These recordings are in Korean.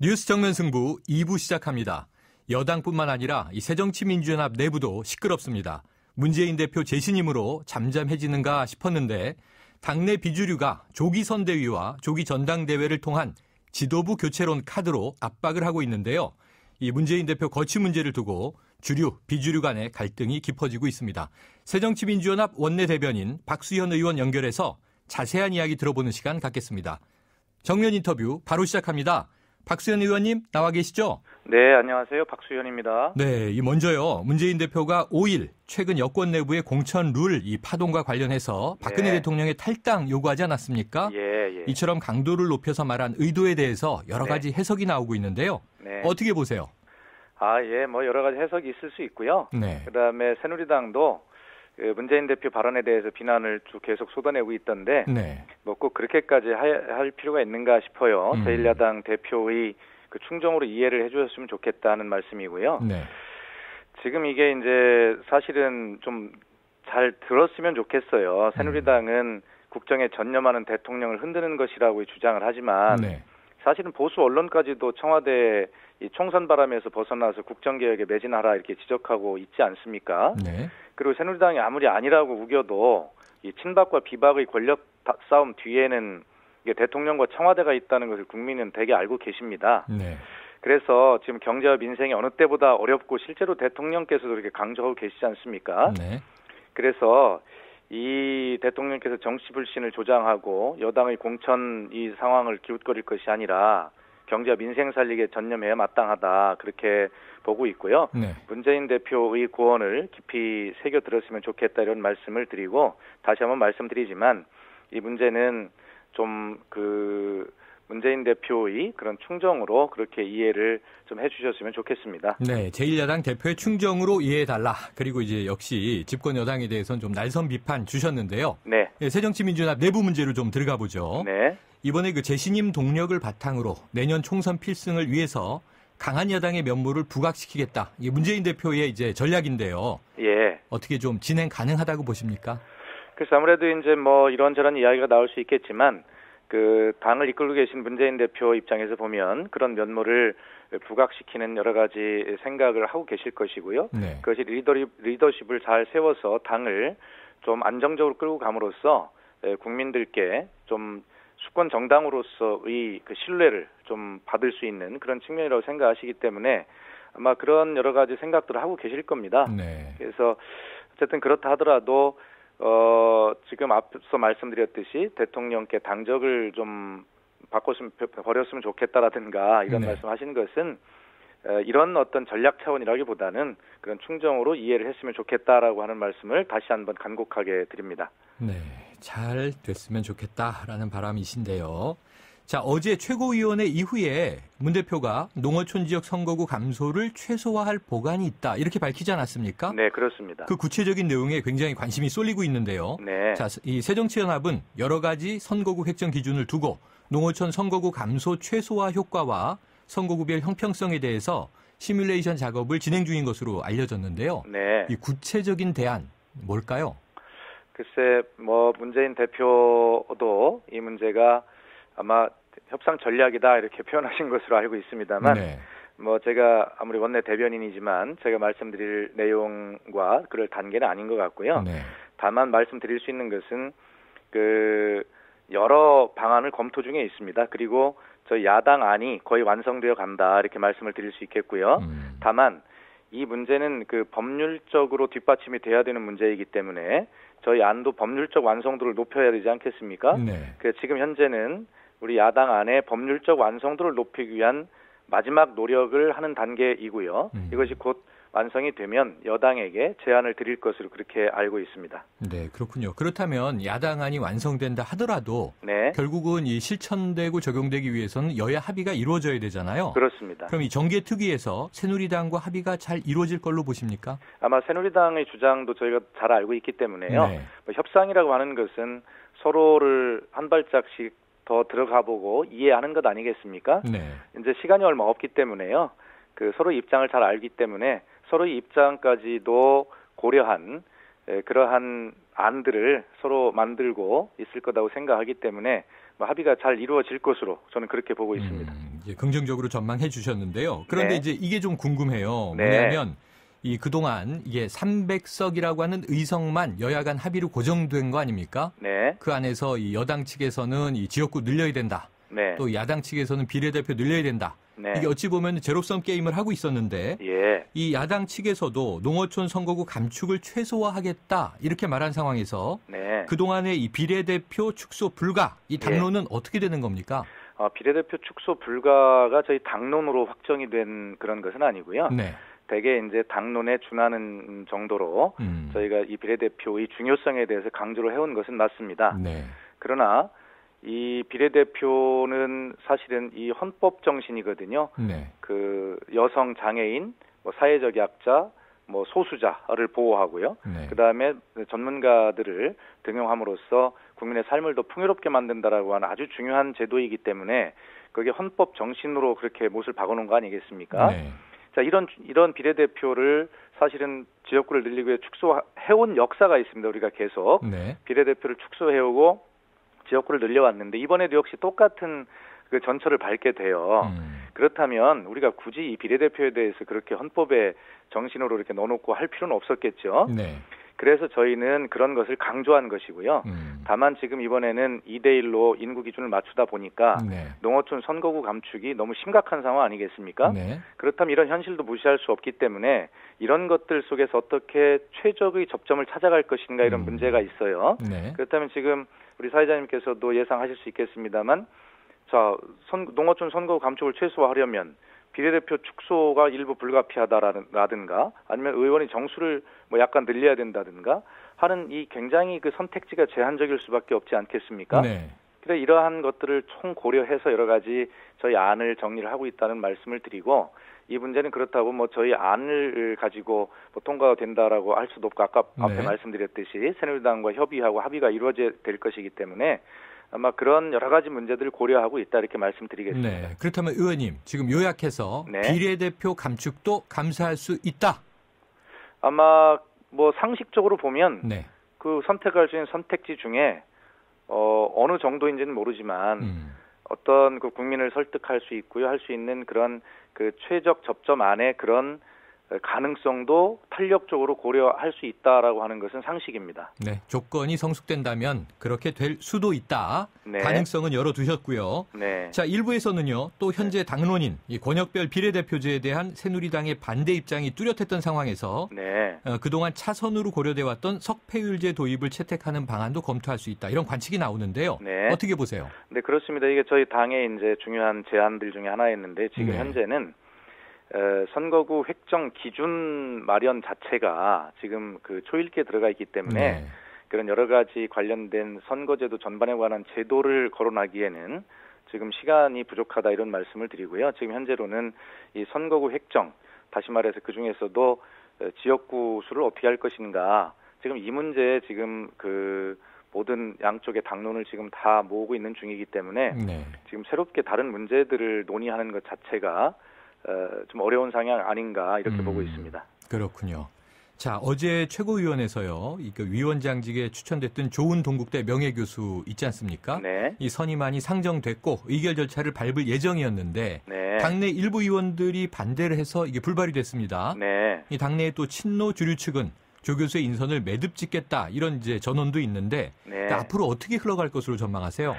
뉴스 정면 승부 2부 시작합니다. 여당뿐만 아니라 이 새정치민주연합 내부도 시끄럽습니다. 문재인 대표 재신임으로 잠잠해지는가 싶었는데 당내 비주류가 조기 선대위와 조기 전당대회를 통한 지도부 교체론 카드로 압박을 하고 있는데요. 이 문재인 대표 거취 문제를 두고 주류, 비주류 간의 갈등이 깊어지고 있습니다. 새정치민주연합 원내대변인 박수현 의원 연결해서 자세한 이야기 들어보는 시간 갖겠습니다. 정면 인터뷰 바로 시작합니다. 박수현 의원님 나와 계시죠? 네, 안녕하세요. 박수현입니다. 네, 먼저요. 문재인 대표가 5일 최근 여권 내부의 공천 룰 이 파동과 관련해서 박근혜 대통령의 탈당 요구하지 않았습니까? 예. 이처럼 강도를 높여서 말한 의도에 대해서 여러 가지 해석이 나오고 있는데요. 네. 어떻게 보세요? 여러 가지 해석이 있을 수 있고요. 네. 그다음에 새누리당도 문재인 대표 발언에 대해서 비난을 계속 쏟아내고 있던데 꼭 그렇게까지 할 필요가 있는가 싶어요. 제1야당 대표의 그 충정으로 이해를 해주셨으면 좋겠다는 말씀이고요. 네. 지금 이게 이제 사실은 좀 잘 들었으면 좋겠어요. 새누리당은 국정에 전념하는 대통령을 흔드는 것이라고 주장을 하지만 사실은 보수 언론까지도 청와대 이 총선 바람에서 벗어나서 국정개혁에 매진하라 이렇게 지적하고 있지 않습니까? 네. 그리고 새누리당이 아무리 아니라고 우겨도 이 친박과 비박의 권력 싸움 뒤에는 이게 대통령과 청와대가 있다는 것을 국민은 대개 알고 계십니다. 네. 그래서 지금 경제와 민생이 어느 때보다 어렵고 실제로 대통령께서도 그렇게 강조하고 계시지 않습니까? 네. 그래서 이 대통령께서 정치 불신을 조장하고 여당의 공천 이 상황을 기웃거릴 것이 아니라 경제와 민생 살리기에 전념해야 마땅하다 그렇게 보고 있고요. 네. 문재인 대표의 고언을 깊이 새겨 들었으면 좋겠다 이런 말씀을 드리고 다시 한번 말씀드리지만 이 문제는 좀 문재인 대표의 그런 충정으로 그렇게 이해를 좀 해주셨으면 좋겠습니다. 네, 제1야당 대표의 충정으로 이해해달라. 그리고 이제 역시 집권 여당에 대해서는 좀 날선 비판 주셨는데요. 네. 새정치민주연합 내부 문제로 좀 들어가 보죠. 네. 이번에 그 재신임 동력을 바탕으로 내년 총선 필승을 위해서 강한 여당의 면모를 부각시키겠다. 이게 문재인 대표의 이제 전략인데요. 예. 어떻게 좀 진행 가능하다고 보십니까? 그래서 아무래도 이제 이런저런 이야기가 나올 수 있겠지만 당을 이끌고 계신 문재인 대표 입장에서 보면 그런 면모를 부각시키는 여러 가지 생각을 하고 계실 것이고요. 네. 그것이 리더십을 잘 세워서 당을 좀 안정적으로 끌고 감으로써 국민들께 좀 수권 정당으로서의 그 신뢰를 좀 받을 수 있는 그런 측면이라고 생각하시기 때문에 아마 그런 여러 가지 생각들을 하고 계실 겁니다. 네. 그래서 어쨌든 그렇다 하더라도 지금 앞서 말씀드렸듯이 대통령께 당적을 좀 버렸으면 좋겠다라든가 이런 말씀하시는 것은 이런 어떤 전략 차원이라기보다는 그런 충정으로 이해를 했으면 좋겠다라고 하는 말씀을 다시 한번 간곡하게 드립니다. 네, 잘 됐으면 좋겠다라는 바람이신데요. 자, 어제 최고위원회 이후에 문 대표가 농어촌 지역 선거구 감소를 최소화할 보관이 있다 이렇게 밝히지 않았습니까? 네, 그렇습니다. 그 구체적인 내용에 굉장히 관심이 쏠리고 있는데요. 네. 자, 이 새정치연합은 여러 가지 선거구 획정 기준을 두고 농어촌 선거구 감소 최소화 효과와 선거구별 형평성에 대해서 시뮬레이션 작업을 진행 중인 것으로 알려졌는데요. 네. 이 구체적인 대안 뭘까요? 글쎄, 문재인 대표도 이 문제가 아마 협상 전략이다 이렇게 표현하신 것으로 알고 있습니다만 제가 아무리 원내 대변인이지만 제가 말씀드릴 내용과 그럴 단계는 아닌 것 같고요. 다만 말씀드릴 수 있는 것은 여러 방안을 검토 중에 있습니다. 그리고 저희 야당 안이 거의 완성되어 간다 이렇게 말씀을 드릴 수 있겠고요. 다만 이 문제는 법률적으로 뒷받침이 돼야 되는 문제이기 때문에 저희 안도 법률적 완성도를 높여야 되지 않겠습니까? 지금 현재는 우리 야당 안에 법률적 완성도를 높이기 위한 마지막 노력을 하는 단계이고요. 이것이 곧 완성이 되면 여당에게 제안을 드릴 것으로 그렇게 알고 있습니다. 네, 그렇군요. 그렇다면 야당안이 완성된다 하더라도 결국은 이 실천되고 적용되기 위해서는 여야 합의가 이루어져야 되잖아요. 그렇습니다. 그럼 이 정계특위에서 새누리당과 합의가 잘 이루어질 걸로 보십니까? 아마 새누리당의 주장도 저희가 잘 알고 있기 때문에요. 협상이라고 하는 것은 서로를 한 발짝씩 더 들어가 보고 이해하는 것 아니겠습니까? 이제 시간이 얼마 없기 때문에요. 서로 입장을 잘 알기 때문에 서로의 입장까지도 고려한 그러한 안들을 서로 만들고 있을 거라고 생각하기 때문에 합의가 잘 이루어질 것으로 저는 그렇게 보고 있습니다. 이제 긍정적으로 전망해 주셨는데요. 그런데 네. 이제 이게 좀 궁금해요. 네. 뭐냐면 이 그동안 이게 300석이라고 하는 의석만 여야 간 합의로 고정된 거 아닙니까? 네. 그 안에서 이 여당 측에서는 이 지역구 늘려야 된다. 네. 또 야당 측에서는 비례대표 늘려야 된다. 네. 이게 어찌 보면 제로섬 게임을 하고 있었는데 예. 이 야당 측에서도 농어촌 선거구 감축을 최소화하겠다 이렇게 말한 상황에서 네. 그동안의 이 비례대표 축소 불가 이 당론은 어떻게 되는 겁니까? 비례대표 축소 불가가 저희 당론으로 확정이 된 그런 것은 아니고요. 네. 대개 이제 당론에 준하는 정도로 저희가 이 비례대표의 중요성에 대해서 강조를 해온 것은 맞습니다. 네. 그러나 이 비례대표는 사실은 이 헌법 정신이거든요. 네. 그 여성, 장애인, 뭐 사회적 약자, 뭐 소수자를 보호하고요. 네. 그다음에 전문가들을 등용함으로써 국민의 삶을 더 풍요롭게 만든다라고 하는 아주 중요한 제도이기 때문에 그게 헌법 정신으로 그렇게 못을 박아놓은 거 아니겠습니까? 네. 자, 이런 비례대표를 사실은 지역구를 늘리기 위해 축소해온 역사가 있습니다. 우리가 계속 네. 비례대표를 축소해오고 지역구를 늘려왔는데 이번에도 역시 똑같은 그 전철을 밟게 돼요. 그렇다면 우리가 굳이 이 비례대표에 대해서 그렇게 헌법의 정신으로 이렇게 넣어놓고 할 필요는 없었겠죠. 네. 그래서 저희는 그런 것을 강조한 것이고요. 다만 지금 이번에는 2대1로 인구 기준을 맞추다 보니까 네. 농어촌 선거구 감축이 너무 심각한 상황 아니겠습니까? 네. 그렇다면 이런 현실도 무시할 수 없기 때문에 이런 것들 속에서 어떻게 최적의 접점을 찾아갈 것인가 이런 문제가 있어요. 네. 그렇다면 지금 우리 사회자님께서도 예상하실 수 있겠습니다만 자, 농어촌 선거구 감축을 최소화하려면 비례대표 축소가 일부 불가피하다라든가 아니면 의원이 정수를 뭐 약간 늘려야 된다든가 하는 이 굉장히 그 선택지가 제한적일 수밖에 없지 않겠습니까? 네. 그래서 이러한 것들을 총 고려해서 여러 가지 저희 안을 정리를 하고 있다는 말씀을 드리고 이 문제는 그렇다고 뭐 저희 안을 가지고 뭐 통과가 된다라고 할 수도 없고 아까 앞에 네. 말씀드렸듯이 새누리당과 협의하고 합의가 이루어져야 될 것이기 때문에 아마 그런 여러 가지 문제들을 고려하고 있다 이렇게 말씀드리겠습니다. 네. 그렇다면 의원님 지금 요약해서 네. 비례대표 감축도 감사할 수 있다. 아마 뭐 상식적으로 보면 네. 그 선택할 수 있는 선택지 중에 어느 정도인지는 모르지만 어떤 그 국민을 설득할 수 있고요 할 수 있는 그런 그 최적 접점 안에 그런 가능성도 탄력적으로 고려할 수 있다라고 하는 것은 상식입니다. 네, 조건이 성숙된다면 그렇게 될 수도 있다. 네. 가능성은 열어두셨고요. 네. 자, 일부에서는요. 또 현재 당론인 이 권역별 비례대표제에 대한 새누리당의 반대 입장이 뚜렷했던 상황에서 네. 그동안 차선으로 고려돼 왔던 석패율제 도입을 채택하는 방안도 검토할 수 있다. 이런 관측이 나오는데요. 네. 어떻게 보세요? 네, 그렇습니다. 이게 저희 당의 이제 중요한 제안들 중에 하나였는데 지금 네. 현재는 선거구 획정 기준 마련 자체가 지금 그 초일기에 들어가 있기 때문에 네. 그런 여러 가지 관련된 선거제도 전반에 관한 제도를 거론하기에는 지금 시간이 부족하다 이런 말씀을 드리고요. 지금 현재로는 이 선거구 획정, 다시 말해서 그 중에서도 지역구 수를 어떻게 할 것인가, 지금 이 문제에 지금 그 모든 양쪽의 당론을 지금 다 모으고 있는 중이기 때문에 네. 지금 새롭게 다른 문제들을 논의하는 것 자체가 좀 어려운 상황 아닌가 이렇게 보고 있습니다. 그렇군요. 자, 어제 최고위원회에서요. 그 위원장직에 추천됐던 조은 동국대 명예교수 있지 않습니까? 네. 이 선임안이 상정됐고 의결 절차를 밟을 예정이었는데 네. 당내 일부 의원들이 반대를 해서 이게 불발이 됐습니다. 네. 이 당내의 또 친노 주류 측은 조 교수의 인선을 매듭 짓겠다 이런 이제 전언도 있는데 네. 그러니까 앞으로 어떻게 흘러갈 것으로 전망하세요?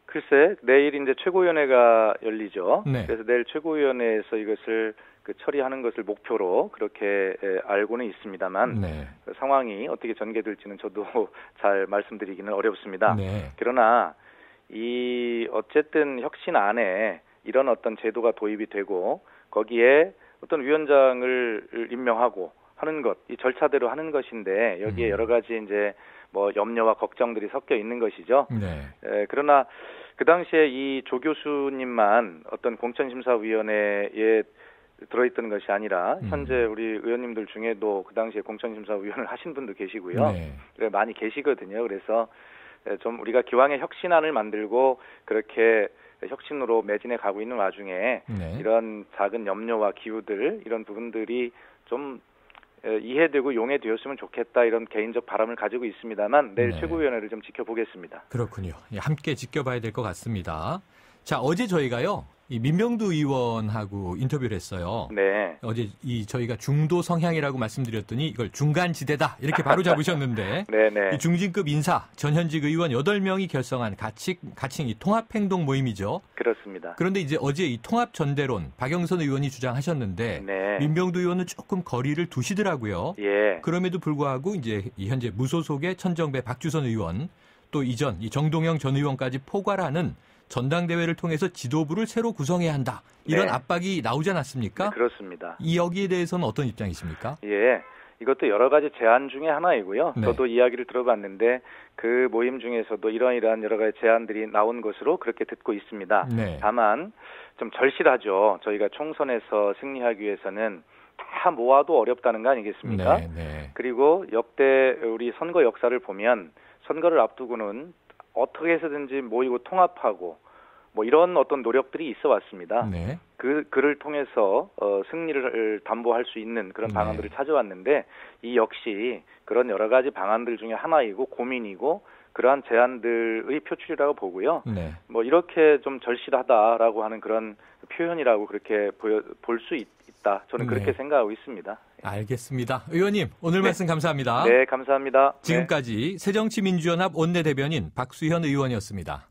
글쎄, 내일 이제 최고위원회가 열리죠. 네. 그래서 내일 최고위원회에서 이것을 그 처리하는 것을 목표로 그렇게 알고는 있습니다만 네. 그 상황이 어떻게 전개될지는 저도 잘 말씀드리기는 어렵습니다. 네. 그러나 이 어쨌든 혁신 안에 이런 어떤 제도가 도입이 되고 거기에 어떤 위원장을 임명하고 하는 것, 이 절차대로 하는 것인데 여기에 여러 가지 이제 뭐 염려와 걱정들이 섞여 있는 것이죠. 네. 그러나 그 당시에 이 조 교수님만 어떤 공천심사위원회에 들어있던 것이 아니라 현재 우리 의원님들 중에도 그 당시에 공천심사위원을 하신 분도 계시고요. 네. 많이 계시거든요. 그래서 좀 우리가 기왕에 혁신안을 만들고 그렇게 혁신으로 매진해 가고 있는 와중에 네. 이런 작은 염려와 기우들 이런 부분들이 좀 이해되고 용해되었으면 좋겠다 이런 개인적 바람을 가지고 있습니다만 내일 네. 최고위원회를 좀 지켜보겠습니다. 그렇군요. 함께 지켜봐야 될 것 같습니다. 자, 어제 저희가요. 이 민명두 의원하고 인터뷰를 했어요. 네. 어제 저희가 중도 성향이라고 말씀드렸더니 이걸 중간지대다 이렇게 바로 잡으셨는데 네네. 이 중진급 인사 전현직 의원 8명이 결성한 가칭 이 통합행동 모임이죠. 그렇습니다. 그런데 이제 어제 이 통합 전대론 박영선 의원이 주장하셨는데 네. 민명두 의원은 조금 거리를 두시더라고요. 예. 그럼에도 불구하고 이제 현재 무소속의 천정배 박주선 의원 또 이전 이 정동영 전 의원까지 포괄하는 전당대회를 통해서 지도부를 새로 구성해야 한다. 이런 네. 압박이 나오지 않았습니까? 네, 그렇습니다. 여기에 대해서는 어떤 입장이십니까? 예. 이것도 여러 가지 제안 중에 하나이고요. 네. 저도 이야기를 들어봤는데 그 모임 중에서도 이러이러한 여러 가지 제안들이 나온 것으로 그렇게 듣고 있습니다. 네. 다만 좀 절실하죠. 저희가 총선에서 승리하기 위해서는 다 모아도 어렵다는 거 아니겠습니까? 네, 네. 그리고 역대 우리 선거 역사를 보면 선거를 앞두고는 어떻게 해서든지 모이고 통합하고 뭐 이런 어떤 노력들이 있어 왔습니다. 네. 그를 통해서 승리를 담보할 수 있는 그런 방안들을 네. 찾아왔는데 이 역시 그런 여러 가지 방안들 중에 하나이고 고민이고 그러한 제안들의 표출이라고 보고요. 네. 뭐 이렇게 좀 절실하다라고 하는 그런 표현이라고 그렇게 볼 수 있다. 저는 그렇게 네. 생각하고 있습니다. 알겠습니다. 의원님 오늘 말씀 감사합니다. 네, 감사합니다. 지금까지 새정치민주연합 원내대변인 박수현 의원이었습니다.